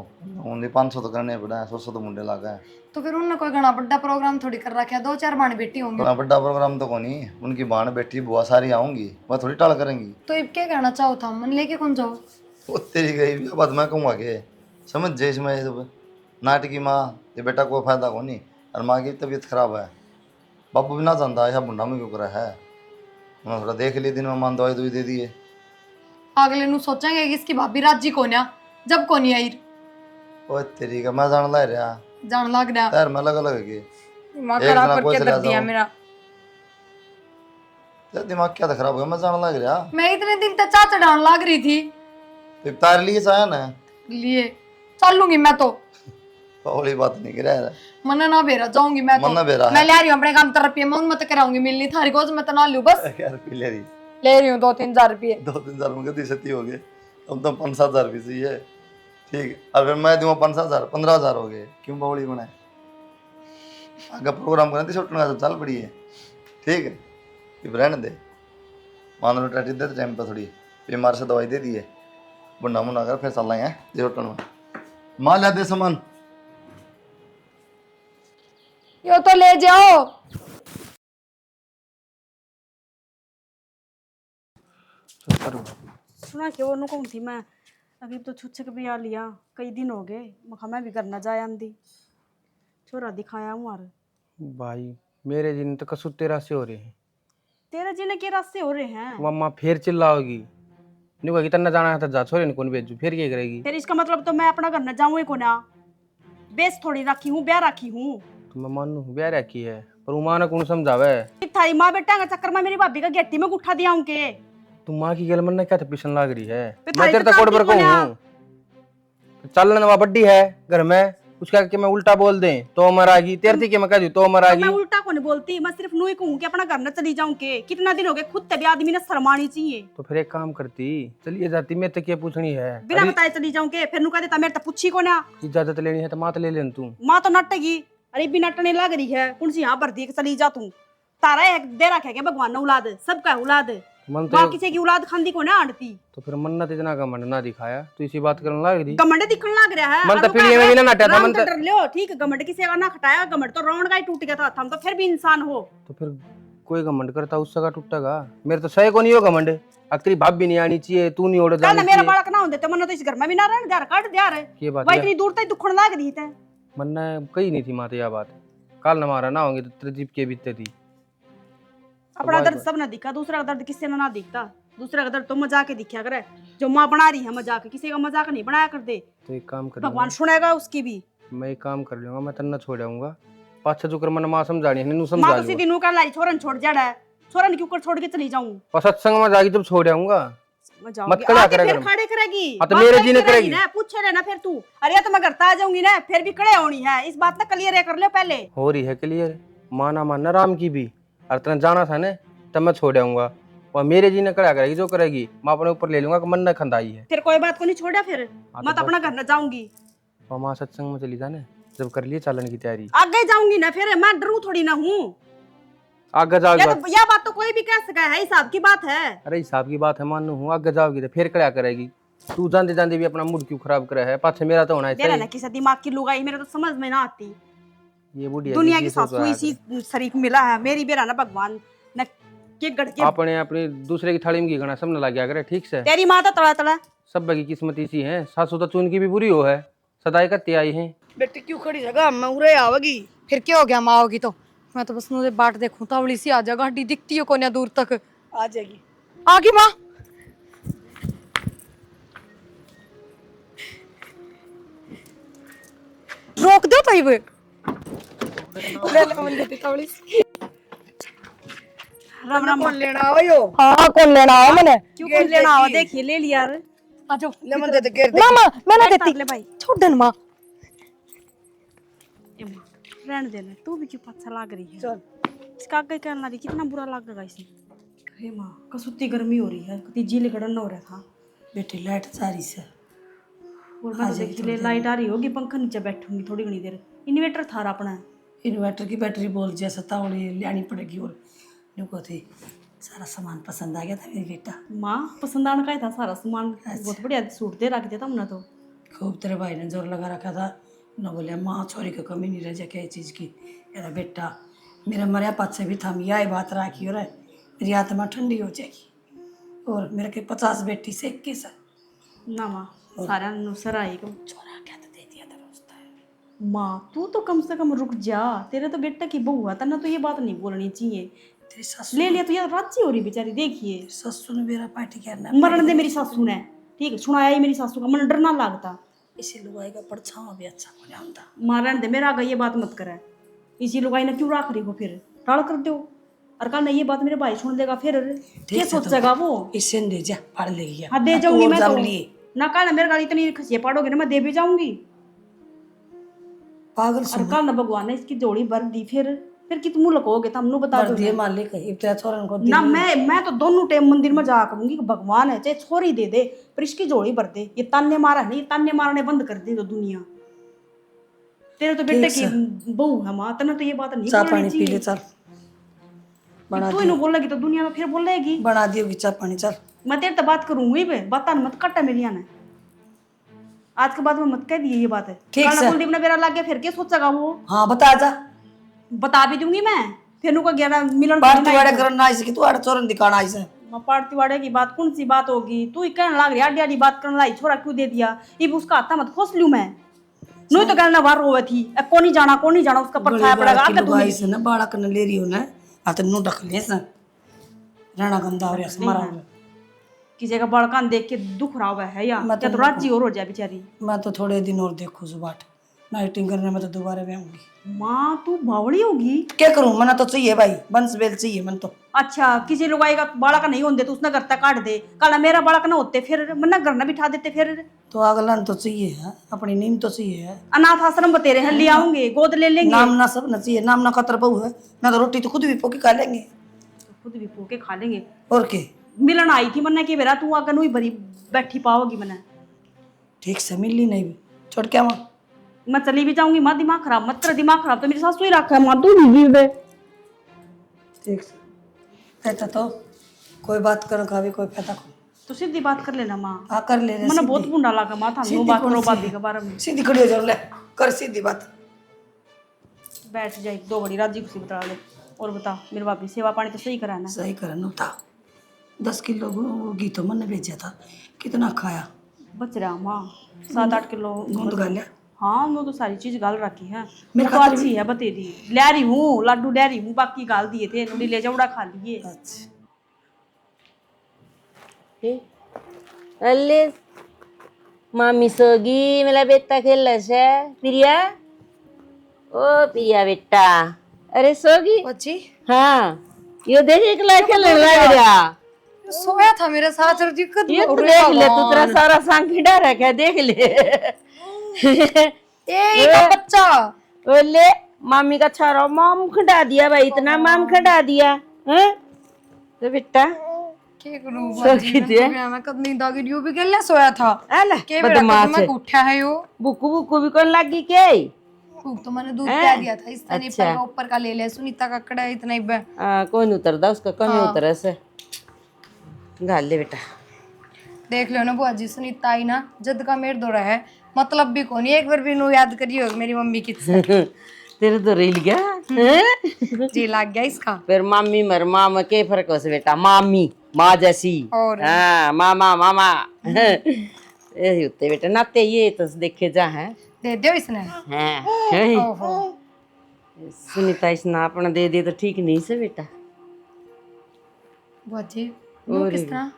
Speaker 3: ओनली 500 तो करने पड़ा है, 100 तो मुंडे लगा है।
Speaker 1: तो फिर उन्होंने कोई घना बड़ा प्रोग्राम थोड़ी कर रखा है, 2-4 बाण बेटी होंगे।
Speaker 3: इतना बड़ा प्रोग्राम तो कोनी, उनकी बाण बेटी बुआ सारी आऊंगी, वह थोड़ी टाल करेंगी।
Speaker 1: तो अब क्या कहना चाहो था, मन लेके कौन जाओ?
Speaker 3: वो तेरी गई भी बात मैं कहूँगा कि समझ जे इसमें ये सब नाटकी माँ ये बेटा कोई फायदा को नहीं, और माँ की तबीयत खराब है, बापू भी ना जानता ऐसा बुढ़ा में क्यों करा है। उन्होंने थोड़ा देख लिए दिन में मान दवाई दवाई दे दिए।
Speaker 1: अगले नु सोचेंगे कि इसकी भाभी राजी कोन्या जब कोनी आई
Speaker 3: ओ तेरी का मैं जान ला रहा
Speaker 1: जान लग रहा
Speaker 3: यार, मैं लगा लगे
Speaker 1: दिमाग
Speaker 3: एक
Speaker 1: खराब
Speaker 3: जना
Speaker 1: करके
Speaker 3: कोई
Speaker 1: दब
Speaker 3: चला
Speaker 1: दिया
Speaker 3: जाओ।
Speaker 1: मेरा।
Speaker 3: तेरा दिमाग क्या था खराब हो गया, मैं जान लग रहा।
Speaker 1: मैं इतने दिन तक चा चढ़ान लग रही थी
Speaker 3: तो तार लिए चाहे ना
Speaker 1: लिए चल लूंगी मैं तो,
Speaker 3: पहली बात नहीं कर रहा है।
Speaker 1: मना ना बेरा जाऊंगी मैं तो,
Speaker 3: मना बेरा है।
Speaker 1: मैं ले रही हूँ अपने काम तरफ मैं मत कराऊंगी मिलनी थारी को मैं तो ना लूं बस
Speaker 3: यार पी ले रही
Speaker 1: ले रही हूँ 2-3 हजार रुपये।
Speaker 3: 2-3 साल में गति सती हो गए, अब तो 5-7 हजार भी चाहिए, ठीक है। और फिर मैं दूंगा 5-7 हजार, 15 हजार हो गए, क्यों बावड़ी बनाए। अगर प्रोग्राम करना थी छुट्टना सब चल पड़ी है, ठीक है। फिर रहने दे, मान लो टाटी दे टाइम पर थोड़ी बीमार से दवाई दे दी है, बुढ़ा मुन्ना कर फिर चल रहे जो में माँ ला दे सामान।
Speaker 1: यो तो ले जाओ।
Speaker 2: सुना कि वो कहूँ थी मैं, अभी तो छुच्छक भी आ लिया, कई दिन हो गए, मखा मैं भी करना जाया आंदी छोरा दिखाया हूँ। और
Speaker 6: भाई मेरे दिन तो कसूर तेरा से हो रहे हैं।
Speaker 2: तेरे जीने के रास्ते हो रहे हैं,
Speaker 6: मम्मा फिर चिल्लाओगी, नहीं कहेगी तन्ना जाना है तो जा, छोरे ने कौन भेजू, फिर क्या करेगी।
Speaker 2: फिर इसका मतलब तो मैं अपना घर न जाऊँ को ना, बेस थोड़ी रखी हूँ, ब्याह रखी हूँ।
Speaker 6: तो मैं मानू ब्याह रखी है, पर वो माँ ने कौन समझावे।
Speaker 2: थारी माँ बेटा के चक्कर में मेरी भाभी का गेटी में गुठा दिया हूँ के।
Speaker 6: तू माँ की गल मन ने क्या पिछन लाग रही है,
Speaker 2: फिर
Speaker 6: मैं
Speaker 2: थारी
Speaker 6: तेरे
Speaker 2: तो
Speaker 6: तक कोड पर
Speaker 2: काम भी
Speaker 6: कहूँ चलने नवा बड्डी है घर में, उसका कि मैं उल्टा बोल दे तो मर आगी, तेरे थी कि मैं कह दूं तो मर
Speaker 2: तो
Speaker 6: आगी।
Speaker 2: मैं उल्टा को नहीं बोलती, मैं सिर्फ नू ही कहूँ कि अपना घर न चली जाऊँ के। कितना दिन हो गए, खुद तभी आदमी ने शर्म आनी चाहिए।
Speaker 6: तो फिर एक काम करती, चलिए जाती, मैं तो क्या पूछनी है,
Speaker 2: बिना बताए चली जाऊँ के, फिर नू कह देता मेरे तो पूछी को ना।
Speaker 6: इजाजत लेनी है तो माँ तो ले लेन तू।
Speaker 2: माँ तो नटेगी, अरे भी नटने लग रही है, कौन सी यहाँ भरती है चली जा तू। तारा एक दे रखा है भगवान ने औलाद, सबका औलाद,
Speaker 6: मन
Speaker 2: माँ
Speaker 6: तो
Speaker 2: किसी की औलाद खांदी को ना आड़ती।
Speaker 6: तो फिर मन्नत इतना घमंड ना दिखाया, तो इसी बात करने लग रही।
Speaker 2: गमंड दिखने लग रहा है,
Speaker 6: मन तो फिर ये भी ना नटा था, मन तो
Speaker 2: डर लियो, ठीक है। गमंड किसी का ना खटाया, गमंड तो रावण का ही टूट गया था, हम तो फिर भी इंसान हो।
Speaker 6: तो फिर कोई घमंड करता उसका टूटेगा, मेरे तो सही को नहीं हो घमंड। अक्री भाभी भी नहीं आनी चाहिए, तू नहीं ओढ़ जानी
Speaker 2: मेरा
Speaker 6: चाहिए।
Speaker 2: बालक ना होते तो मन तो इस घर में भी ना रहने दे, काट दिया रे।
Speaker 6: ये बात
Speaker 2: भाई
Speaker 6: है,
Speaker 2: इतनी दूर तक दुखन लग रही थे।
Speaker 6: मन ने कही नहीं थी माते यह बात, काल न मारा ना होंगे तो तेरे जीप के बीतते थी।
Speaker 2: अपना दर्द सब ना दिखा, दूसरा का दर्द किससे ना दिखता। दूसरा का दर्द तो मजाक ही दिखा करे, जो माँ बना रही है मजाक, किसी का मजाक नहीं बनाया कर दे।
Speaker 6: तो एक काम कर
Speaker 2: भगवान सुनेगा उसकी भी।
Speaker 6: मैं एक काम कर लूंगा, मैं तन्ना छोड़ आऊंगा, पाँच छह जो कर मन माँ समझानी है नू
Speaker 2: माँ
Speaker 6: समझा
Speaker 2: तो सीधी नू कर लाई, छोरन छोड़ जड़ा है, छोरन क्यों कर छोड़ के चली जाऊं।
Speaker 6: और सत्संग में जागी जब छोड़ आऊंगा।
Speaker 2: मैं
Speaker 6: मत
Speaker 2: जाऊंगी,
Speaker 6: कड़ा
Speaker 2: आके
Speaker 6: करेगा
Speaker 2: फिर खड़े करेगी।
Speaker 6: हाँ तो
Speaker 2: बात
Speaker 6: मेरे
Speaker 2: खड़ी
Speaker 6: जी ने करेगी
Speaker 2: ना, पूछे रहना फिर तू, अरे तो मैं घर आ जाऊंगी ना, फिर भी खड़े होनी है, इस बात ना क्लियर कर लो पहले।
Speaker 6: हो रही है क्लियर, माना मानना राम की भी, और तेना जाना था ना तब मैं छोड़ आऊंगा, और मेरे जी ने कड़ा करेगी जो करेगी, मैं अपने ऊपर ले लूंगा कि मन न खंदाई है।
Speaker 2: फिर कोई बात को नहीं छोड़ा, फिर
Speaker 6: हाँ
Speaker 2: मैं तो अपना घर न जाऊंगी,
Speaker 6: और माँ सत्संग में चली जाने, जब कर लिए चालन की तैयारी,
Speaker 2: आगे जाऊंगी ना, फिर मैं डरू थोड़ी ना हूँ।
Speaker 6: आगे जाओगी।
Speaker 2: यह बात तो कोई भी कह सका है, हिसाब की बात है।
Speaker 6: अरे हिसाब की बात है मानू हूँ, आगे जाओगी तो फिर क्या करेगी, तू जानते जानते भी अपना मूड क्यों खराब करे है, पाछे मेरा तो होना है
Speaker 2: मेरा ना
Speaker 6: सही।
Speaker 2: किसी दिमाग की लुगाई, मेरे तो समझ में ना आती।
Speaker 6: ये बुढ़िया
Speaker 2: दुनिया
Speaker 6: जी
Speaker 2: की
Speaker 6: सोच
Speaker 2: सासू
Speaker 6: रहा है।
Speaker 2: इसी शरीफ मिला है, मेरी बेरा ना भगवान न के गढ़ के।
Speaker 6: अपने अपनी दूसरे की थाली में घी खाना सब न लग गया करे, ठीक से।
Speaker 2: तेरी माँ तो तड़ा तड़ा
Speaker 6: सब की किस्मत इसी है, सासू तो चून की भी बुरी हो है, सदाई करती आई है।
Speaker 4: बेटी क्यों खड़ी जगह मैं उरे आवेगी।
Speaker 1: फिर क्या हो गया, माँ होगी तो मैं तो बस मुझे बाट देखूं, तावड़ी सी आ जा, गाड़ी दिखती है कोन्या दूर तक।
Speaker 4: आ जाएगी।
Speaker 1: आगी माँ, रोक दो तो ले ले मन देती तावड़ी सी।
Speaker 2: राम राम।
Speaker 4: कौन लेना आवे यो?
Speaker 1: हाँ कौन लेना आओ मैंने,
Speaker 2: क्यों कौन लेना आवा, देखिए ले लिया रे।
Speaker 1: आ जाओ।
Speaker 4: ले मन दे घेर दे।
Speaker 1: ना माँ मैं ना
Speaker 2: बैठ
Speaker 1: देती,
Speaker 2: ले भाई।
Speaker 1: छोड़ देना माँ।
Speaker 2: ए माँ, रहने देना, तू भी क्यों अच्छा लग रही है।
Speaker 4: चल
Speaker 2: इसका आगे कहना रही, कितना बुरा लगेगा इसे। हे माँ, कसुत्ती गर्मी हो रही है, कति जी गड़न हो रहा था।
Speaker 4: बेटी लाइट सारी से
Speaker 2: और मैं तो देखती ले लाइट आ रही होगी, पंखा नीचे बैठूंगी थोड़ी घनी देर। इन्वर्टर था अपना,
Speaker 4: इन्वर्टर की बैटरी बोल जैसा तावड़ी लेनी पड़ेगी। और नुको थी सारा सामान पसंद आ गया था मेरी बेटा।
Speaker 2: माँ पसंद आने का ही था सारा सामान, बहुत बढ़िया सूट दे रख दिया था हमने तो।
Speaker 4: खूब तेरे भाई ने जोर लगा रखा था ना, बोले माँ छोरी को कमी नहीं रह जाए क्या चीज़ की। कहता बेटा मेरा मरिया पात से भी था, यही बात राखी हो रहा है, मेरी आत्मा ठंडी हो जाएगी। और मेरे के 50 बेटी से 21 है।
Speaker 2: ना माँ सारा नुसर आएगा।
Speaker 4: छोरा क्या तो दे दिया था रोजता है।
Speaker 2: माँ तू तो कम से कम रुक जा, तेरे तो बेटा की बहू है, तना तो ये बात नहीं बोलनी चाहिए।
Speaker 4: तेरी ससुर
Speaker 2: ले लिया तो यार राजी हो रही बेचारी, देखिए
Speaker 4: ससुर ने मेरा पार्टी करना
Speaker 2: मरण दे मेरी सासू ने, ठीक है सुनाया ही मेरी सासू का, मन डर ना लगता।
Speaker 4: इसी लुगाई का परछावा भी अच्छा हो जाता।
Speaker 2: मारण दे मेरा आगे ये बात मत करे, इसी लुगाई ने क्यों रख रही हो, फिर टाल कर दो। और कल नहीं ये बात मेरे भाई सुन लेगा फिर क्या सोचेगा वो।
Speaker 4: इससे दे जा पढ़ लेगी।
Speaker 2: हाँ दे जाऊंगी मैं तो ना, कल मेरे गाली इतनी खसिए पाड़ोगे ना मैं दे भी जाऊंगी।
Speaker 4: पागल
Speaker 2: और कल ना भगवान ने इसकी जोड़ी भर दी, फिर कि तुम लकोगे तो हमने बता दो
Speaker 4: दिए मालिक इब्तिया छोरन को
Speaker 2: ना। मैं तो दोनों टाइम मंदिर में जा करूंगी कि भगवान है चाहे छोरी दे दे पर इसकी जोड़ी भर दे। ये ताने मारा नहीं, ताने मारने बंद कर दे तो दुनिया। तेरे तो बेटे की बहू है माँ, तना तो ये बात नहीं
Speaker 4: चाय
Speaker 2: बोलनी
Speaker 4: पानी पी ले
Speaker 2: चाहिए।
Speaker 4: चल।
Speaker 2: तू इन्हें बोलेगी तो दुनिया में फिर बोलेगी।
Speaker 4: बना दियोगी चाय पानी चल।
Speaker 2: मैं तेरे तो बात करूंगी बे, बात मत कटा मेरी ने। आज के बाद में मत कह दिए ये बात है।
Speaker 4: ठीक
Speaker 2: कल
Speaker 4: से।
Speaker 2: कुलदीप ने मेरा लाग गया फिर क्या सोचेगा वो।
Speaker 4: हाँ बता जा।
Speaker 2: बता भी दूंगी मैं, फिर नुका 11 मिलन
Speaker 4: पार्टी वाड़े करना आई से तू आड़ चोरन दिखाना आई से।
Speaker 2: पार्टी वाड़े की बात कौन सी बात होगी, तू ही कहने लग रही आडी आडी बात करने लाई, छोरा क्यों दे दिया ये उसका हाथ मत खोस लूं मैं। नहीं तो कहना बाहर रोवे थी कौन नहीं जाना उसका परछाया पड़ेगा आगे तू
Speaker 4: आई से ना बाड़ा करने ले रही हो ना, आ तो नु ढक ले से राणा गंदा हो रहा से मारा।
Speaker 2: किसी का बड़कान देख के दुख रहा हुआ है या क्या तो राजी और हो जाए बेचारी।
Speaker 4: मैं तो थोड़े दिन और देखूं सुबाट नाइटिंग करने में तो दोबारा भी आऊंगी।
Speaker 2: माँ तू बावड़ी होगी।
Speaker 4: क्या करूं, मना तो चाहिए भाई, बंस बेल चाहिए मन तो।
Speaker 2: अच्छा किसी लोग आएगा बाड़ा का नहीं होते तो उसने घर तक काट दे, कल मेरा बाड़ा का ना होते फिर मना घर ना बिठा देते फिर।
Speaker 4: तो अगला तो चाहिए है, अपनी नीम तो चाहिए है।
Speaker 2: अनाथ आश्रम बतेरे हैं ले आऊंगे, गोद ले लेंगे।
Speaker 4: नाम ना सब ना चाहिए, नाम ना खतर बहु है। मैं तो रोटी तो खुद भी पोके खा लेंगे,
Speaker 2: खुद भी पोके खा लेंगे।
Speaker 4: और के
Speaker 2: मिलन आई थी मन्ना की बेरा तू आकर भरी बैठी पाओगी मना।
Speaker 4: ठीक से मिली नहीं भी छोड़ क्या माँ,
Speaker 2: मैं चली भी जाऊंगी। माँ दिमाग खराब मत कर, दिमाग खराब तो मेरी सासू ही रखा है माँ, तू नहीं दे।
Speaker 4: ठीक से ऐसा तो कोई बात करो खावी कोई फायदा को
Speaker 2: तो सीधी बात कर लेना माँ।
Speaker 4: हाँ कर ले
Speaker 2: मना बहुत बुंडा लगा माँ था बात करो भाभी के बारे में।
Speaker 4: सीधी खड़ी हो जाओ, ले कर सीधी बात।
Speaker 2: बैठ जाए दो बड़ी राजी खुशी बता ले। और बता मेरे भाभी सेवा पानी तो सही कराना।
Speaker 4: सही करना था। 10 किलो घी तो मन ने भेजा था, कितना खाया?
Speaker 2: बच रहा माँ 7-8 किलो
Speaker 4: गूंद गालिया।
Speaker 2: हाँ मैं तो सारी चीज गाल रखी है,
Speaker 4: मेरे
Speaker 2: तो अच्छी है बतेरी ले रही हूँ, लड्डू ले रही हूँ, बाकी गाल दिए थे नुड़ी ले जाऊड़ा खा लिए।
Speaker 4: अच्छा
Speaker 8: अल्ले मामी सोगी मेरा बेटा खेल है प्रिया। ओ प्रिया बेटा अरे सोगी
Speaker 1: बच्ची
Speaker 8: हाँ यो देख एक लाइक खेलने लग रहा।
Speaker 1: सोया था मेरे साथ और दिक्कत
Speaker 8: ये तो देख ले तू तेरा सारा सांग खिड़ा रखा है देख ले।
Speaker 1: ए का बच्चा
Speaker 8: बोले मामी का छारा माम खिड़ा दिया भाई, इतना माम खिड़ा दिया हैं तो बेटा
Speaker 1: के करूं
Speaker 8: सोगी दे
Speaker 1: मैं कब नींद आ गई, यो भी खेलने सोया था
Speaker 8: अला
Speaker 1: के बेटा
Speaker 8: बदमाश
Speaker 1: मैं उठा है यो
Speaker 8: बुकु बुकु भी कौन लगी के
Speaker 1: भूख तो मैंने दूध पिला दिया था इस तने पर का ऊपर का ले ले सुनीता का कड़ा इतना ही
Speaker 8: कौन उतरदा उसका कमी उतरे से गाल ले बेटा।
Speaker 1: देख लो ना बुआ जी, सुनीता आई ना जद का मेर दो रहा है मतलब भी कौन एक बार भी नो याद करियो मेरी मम्मी की
Speaker 8: तेरे तो रिल गया हैं?
Speaker 1: जी लग गया इसका।
Speaker 8: फिर मामी मर मामा के फर्क हो से बेटा, मामी माँ जैसी
Speaker 1: और
Speaker 8: हाँ मामा मामा ऐसे होते बेटा नाते ये तो देखे जा है
Speaker 1: दे दियो इसने।
Speaker 8: हैं
Speaker 1: ओहो
Speaker 8: सुनीता इसने अपना दे दिया तो ठीक नहीं से बेटा।
Speaker 1: बुआ जी वो किस तरह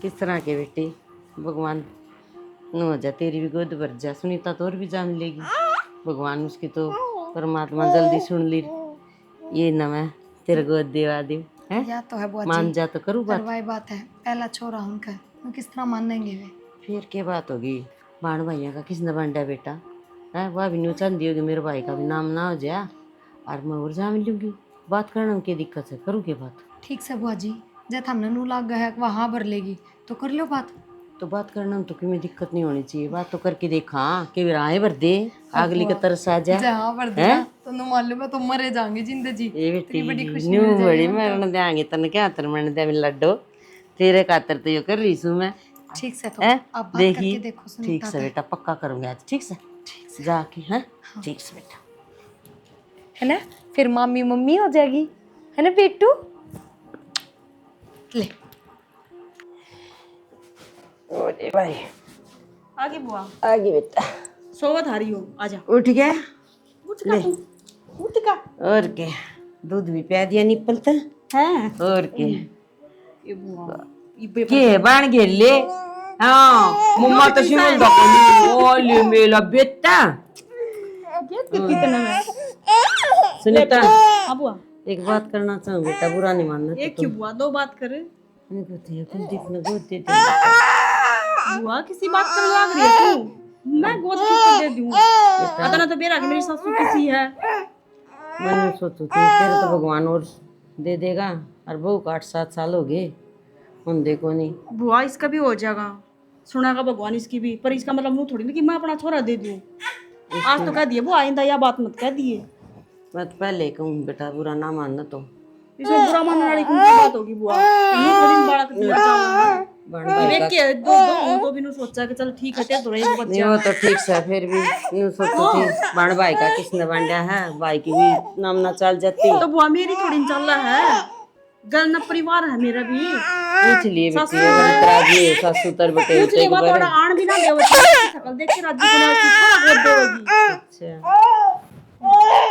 Speaker 8: किस तरह के बेटी भगवान न हो जा तेरी भी गोद भर जा, सुनीता तो और भी जान लेगी भगवान उसकी तो परमात्मा जल्दी सुन ली ये न मैं तेरे गोद देवा दे हैं
Speaker 1: या तो है बुआ जी
Speaker 8: मान जा तो करूँ बात।
Speaker 1: करवाई बात है पहला छोरा उनका वो किस तरह मानेंगे वे।
Speaker 8: फिर क्या बात होगी बाण भैया का किसने बांटा बेटा है, वह भी न्यू चांदी होगी मेरे भाई का भी नाम ना हो जाए और मैं और जा मिलूंगी बात करने में क्या दिक्कत है, करूँ क्या बात।
Speaker 1: ठीक से बुआ जी जब हमने नू लाग गया है वहाँ भर लेगी तो कर लो बात।
Speaker 8: तो बात करने में तो क्यों दिक्कत नहीं होनी चाहिए, बात तो करके देखा कि राय भर दे अगली का तरस आ जाए
Speaker 1: जहाँ भर दिया तो नु मालूम है तुम मरे जाएंगे जिंदगी।
Speaker 8: ये बेटी न्यू बड़ी मरने देंगे तन क्या तर मरने दे लड्डो तेरे खातर तो यो कर रही हूँ मैं
Speaker 1: ठीक से तो
Speaker 8: है
Speaker 1: आप बात करके
Speaker 8: देखी
Speaker 1: देखो
Speaker 8: ठीक
Speaker 1: सुनीता
Speaker 8: से
Speaker 1: से।
Speaker 8: बेटा पक्का करूंगी आज ठीक से जाके हैं ठीक से बेटा
Speaker 1: है ना, फिर मामी मम्मी हो जाएगी, है ना बेटू। ले
Speaker 8: ओरे भाई
Speaker 2: आगे बुआ
Speaker 8: आगे बेटा
Speaker 2: सोवत हारी हो, आजा
Speaker 8: उठ गया
Speaker 2: उठ का तू, उठ का
Speaker 8: और क्या दूध भी पिया दिया निप्पल तो
Speaker 2: है
Speaker 8: और क्या
Speaker 2: ये बुआ ये
Speaker 8: के बाण गे ले हाँ मम्मा तो शिवल दो ओले मेला बेटा
Speaker 2: कितना में
Speaker 8: सुनीता
Speaker 2: हाँ बुआ
Speaker 8: एक बात करना चाहूँ बेटा बुरा नहीं मानना
Speaker 2: एक क्यों बुआ, दो बात करे
Speaker 8: इनको तो ये कुलदीप ने गोद दे दी
Speaker 2: बुआ किसी बात कर लाग रही है तू, मैं गोद क्यों कर दे दूं? पता तो बेरा कि मेरी सासू किसी है।
Speaker 8: मैंने सोचू थी तेरे तो भगवान और दे देगा और बहू को 8-7 साल हो गए उन देखो नहीं
Speaker 2: बुआ इसका भी हो जाएगा, सुनागा भगवान इसकी भी, पर इसका मतलब मुंह थोड़ी ना कि मैं अपना छोरा दे दूं। आज तो कह दिए वो आइंदा या बात मत कह दिए।
Speaker 8: मैं तो पहले कहूँ बेटा बुरा ना मानना तो
Speaker 2: इसमें बुरा मानने वाली कौन सी बात होगी बुआ? मुंह थोड़ी में बाड़ा कर दिया जाऊंगा।
Speaker 8: बड़ भाई
Speaker 2: देख
Speaker 8: का
Speaker 2: के दो तो भी नु सोचा कि चल ठीक है, तेरे तो रही
Speaker 8: नहीं
Speaker 2: बच्चा।
Speaker 8: वो तो ठीक से फिर भी यूं सोचू थी बड़ भाई का किसने बांधा है भाई की भी नाम ना चल जाती
Speaker 2: तो बुआ मेरी थोड़ी न चल रहा है, गल न परिवार है मेरा भी।
Speaker 8: पूछ लिए बेटी अगर तेरा जी सासू तर बेटे
Speaker 2: उसके
Speaker 8: उते
Speaker 2: बाद
Speaker 8: के
Speaker 2: थोड़ा आन भी ना देव शकल देख के राज्य को ना थोड़ा गोद देगी।
Speaker 8: अच्छा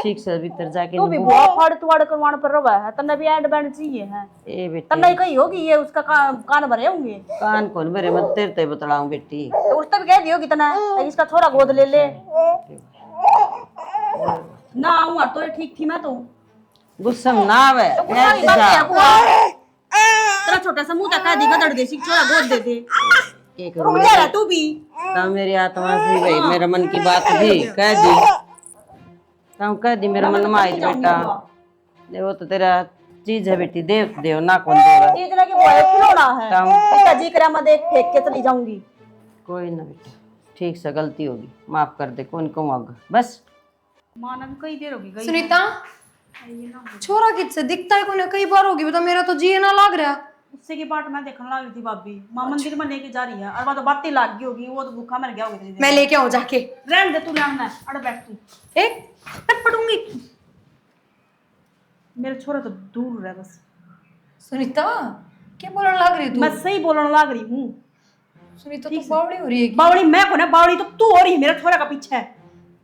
Speaker 8: ठीक से भीतर जाके
Speaker 2: तो भी बुआ फाड़ तुवाड़ करवाने पर रवा है, तन्ने भी एंड बैंड चाहिए है,
Speaker 8: ए बेटी
Speaker 2: तन्ने कही होगी ये उसका कान भरे होंगे,
Speaker 8: कान कौन भरे मत तेरे ते बतलाऊं बेटी
Speaker 2: तो उस तक कह दियो कि तना इसका छोरा गोद ले ले ना आऊंगा तो ये ठीक थी मैं तो
Speaker 8: गुस्सा में ना आवे
Speaker 2: सारी बात है बुआ, तेरा छोटा सा मुंह तक कह दी गदड़ दे छोरा गोद दे दे,
Speaker 8: के करूं
Speaker 2: रुक जा तू भी।
Speaker 8: ता मेरी आत्मा से भाई मेरे मन की बात भी कह दी ताऊ कह दी मेरे मन में आई बेटा देखो तो तेरा चीज है बेटी देव देव ना कौन देगा
Speaker 2: चीज लगे बुआ खिलौना है,
Speaker 8: ताऊ
Speaker 2: इसका जी करा मैं देख फेंक के चली जाऊंगी।
Speaker 8: कोई ना बेटा ठीक से गलती होगी माफ कर दे कौन को मांग बस
Speaker 2: माना भी कई देर होगी गई
Speaker 1: सुनीता छोरा किससे दिखता है कोने कई बार होगी, बता मेरा तो जी ना लग रहा।
Speaker 2: उससे की बाट मैं देखने लग रही थी भाभी, मां मंदिर में लेके जा रही है और वो तो बातें लाग गई होगी, वो तो भूखा मर गया होगा।
Speaker 1: मैं लेके आऊं जाके,
Speaker 2: रहने दे तू, रहना अड़ बैठ तू,
Speaker 1: एक टक पड़ूंगी।
Speaker 2: मेरे छोरा तो दूर रह बस।
Speaker 1: सुनीता क्या बोलने लग रही तू?
Speaker 2: मैं सही बोलने लग रही हूँ।
Speaker 1: सुनीता तो बावड़ी हो रही है।
Speaker 2: बावड़ी मैं को ना, बावड़ी तो तू हो रही है मेरे छोरा का पीछे।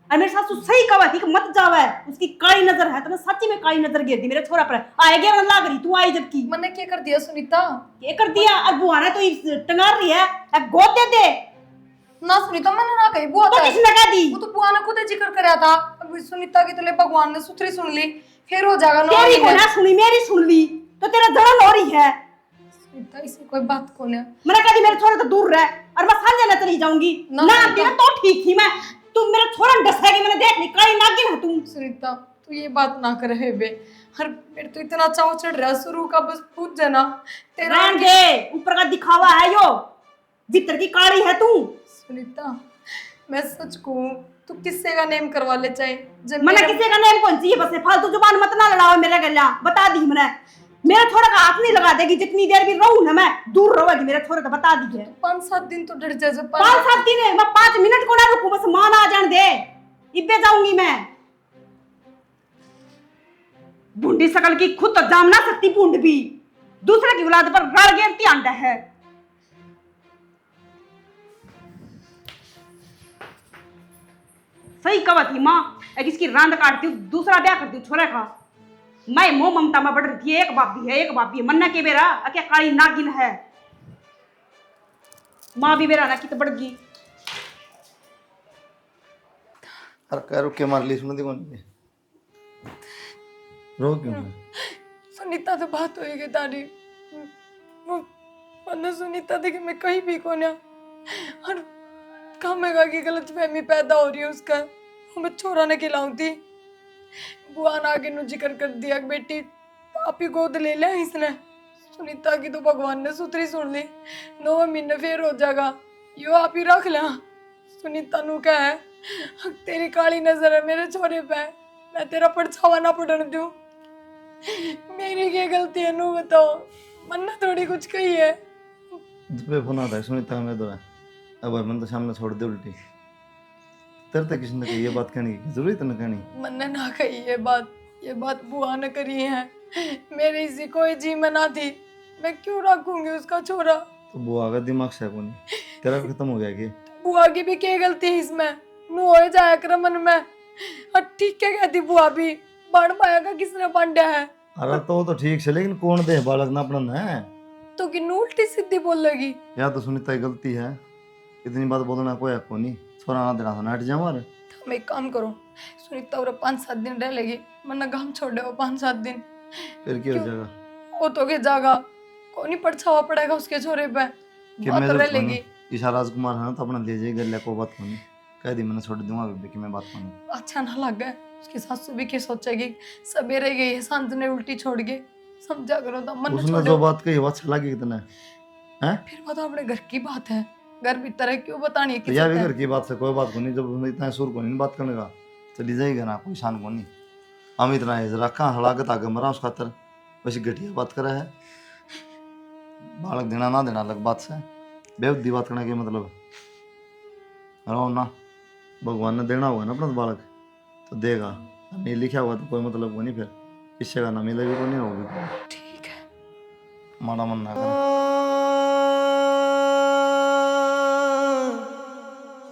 Speaker 2: और मेरे सासू सही कहा थी कि मत जावे, उसकी काली नजर है तो मैं सच्ची में काली नजर गिर दी मेरे छोरा पर। आए गया ना लाग रही तू आई जबकि
Speaker 1: मैंने क्या कर दिया सुनीता?
Speaker 2: ये कर दिया और बुआ ने तो टंगार रही है, अब गोद दे दे
Speaker 1: ना सुनीता मैंने ना कही, बुआ
Speaker 2: तो किसने कह दी?
Speaker 1: वो तो बुआ ने खुद ही जिक्र कराया था। अब सुनीता की तो ले भगवान ने सुथरी सुन ली, फिर हो जाएगा ना।
Speaker 2: तेरी को ना सुनी, मेरी सुन ली तो तेरा जलन हो रही है।
Speaker 1: सुनीता इसी कोई बात को नहीं।
Speaker 2: मैंने कहा मेरे छोरा तो दूर रह और मैं साल जाना चली जाऊंगी ना आती ना तो ठीक थी मैं। तुम मेरा छोरा डसेगी, मैंने देख ली काली नागिन है तुम।
Speaker 1: सुनीता तू ये बात ना करे है बे, हर मेरे तो इतना चाव चढ़ रहा है शुरू का, बस पूछ जाना तेरा।
Speaker 2: रहन दे, ऊपर का दिखावा है यो, भीतर की काली है तू।
Speaker 1: सुनीता मैं सच कहूं तू किससे का नेम करवा ले चाहे जब
Speaker 2: मैंने किसी का नेम कौन सी है, बस फालतू जुबान मत ना लड़ाओ मेरे गला, बता दी मैंने। मेरा छोरा का हाथ नहीं लगा देगी, जितनी देर भी रहूं ना मैं दूर रहोगी मेरा छोरा तो बता दी है।
Speaker 1: 5-7 दिन तो डर जा,
Speaker 2: 5-7 दिन है, मैं 5 मिनट को ना रुकूं, बस मान आ जाने दे, इब्बे जाऊंगी मैं। बूंदी सकल की खुद तो जाम ना सकती बूंद भी, दूसरे की औलाद पर गड़ गिरती आंडा है। सही कहा थी माँ, एक इसकी रांद काटती हूँ, दूसरा ब्याह करती हूँ छोरे का। मैं मोह ममता में बढ़ रही थी, एक बाप भी है, एक बाप भी है, मन्ना के बेरा क्या काली नागिन है, माँ भी बेरा ना की तो बढ़ गई।
Speaker 3: अरे कह रुक के मार ली सुन दी कौन रो क्यों है?
Speaker 1: सुनीता से बात होएगी तारी, वरना सुनीता देखी मैं कहीं भी कौन है और कामेगा की गलत फहमी पैदा हो रही है उसका। मैं छोरा ने खिलाऊं थी, बुआ ने आगे नु जिक्र कर दिया बेटी आप ही गोद ले लिया इसने। सुनीता की तो भगवान ने सुथरी सुन ली, 9 महीने फिर हो जाएगा, यो आप ही रख लिया। सुनीता नु क्या है, तेरी काली नजर है मेरे छोरे पे, मैं तेरा परछावा ना पड़ने दूं। मेरी क्या गलती है नू बताओ, मन्ना थोड़ी कुछ कही है,
Speaker 3: पे फोन आता है सुनीता का मैं तो है अब मन तो सामने छोड़ दे उल्टी तेरे तक किसी ने कही ये बात कहने की जरूरत न कहनी
Speaker 1: मैंने ना कही ये बात बुआ ने करी है। मेरी इसी कोई जी में ना थी, मैं क्यों रखूंगी उसका छोरा।
Speaker 3: तो बुआ का दिमाग से कौन तेरा खत्म हो गया कि
Speaker 1: बुआ की भी क्या गलती है इसमें, नु हो जाया कर मन में। और ठीक क्या कहती बुआ भी, बड़ पाया का किसने बांधा है।
Speaker 3: अरे तो ठीक है लेकिन कौन दे बालक ना अपना है
Speaker 1: तो कि उल्टी सीधी बोलेगी।
Speaker 3: या तो सुनीता की गलती है इतनी बात बोलना कोई हक नहीं छोरा ना देना था नाट जा मारे
Speaker 1: हम एक काम करो, सुनीता और 5-7 दिन रह लेगी, वरना गांव छोड़े हो 5-7 दिन।
Speaker 3: फिर क्या हो जाएगा
Speaker 1: वो तो के जागा को नहीं पड़छावा पड़ेगा उसके छोरे पे,
Speaker 3: कि
Speaker 1: बात
Speaker 3: मैं
Speaker 1: तो
Speaker 3: जब
Speaker 1: रह लेगी।
Speaker 3: ईशा राजकुमार है ना तो अपना ले जाएगा ले को बात नहीं कह दी मैंने छोड़ दूंगा बेबी की मैं बात करूँ
Speaker 1: अच्छा ना लग गए उसकी सासू भी क्या सोचेगी, सवेरे गई है शांत ने उल्टी छोड़ के, समझा करो तो मन
Speaker 3: उसने
Speaker 1: छोड़ो।
Speaker 3: जो बात कही वो अच्छा लगी कितना है
Speaker 1: फिर वो तो अपने घर की बात है, घर भीतर है, क्यों बतानी है
Speaker 3: तो
Speaker 1: किसी
Speaker 3: यह भी
Speaker 1: से?
Speaker 3: घर की बात से कोई बात को नहीं जब उसने इतना सुर को नहीं बात करने का चली जाएगा ना कोई शान को नहीं हम इतना है रखा हलाकत आगे मरा उस खातर वैसे घटिया बात करा है बालक देना ना देना अलग बात से बेवदी बात करने के मतलब रहो ना भगवान ने देना होगा ना अपना बालक तो देगा नहीं लिखा हुआ तो कोई मतलब को नहीं फिर किससे का ना मिलेगी को नहीं होगी
Speaker 1: ठीक है।
Speaker 3: माड़ा मन ना कर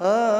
Speaker 6: हाँ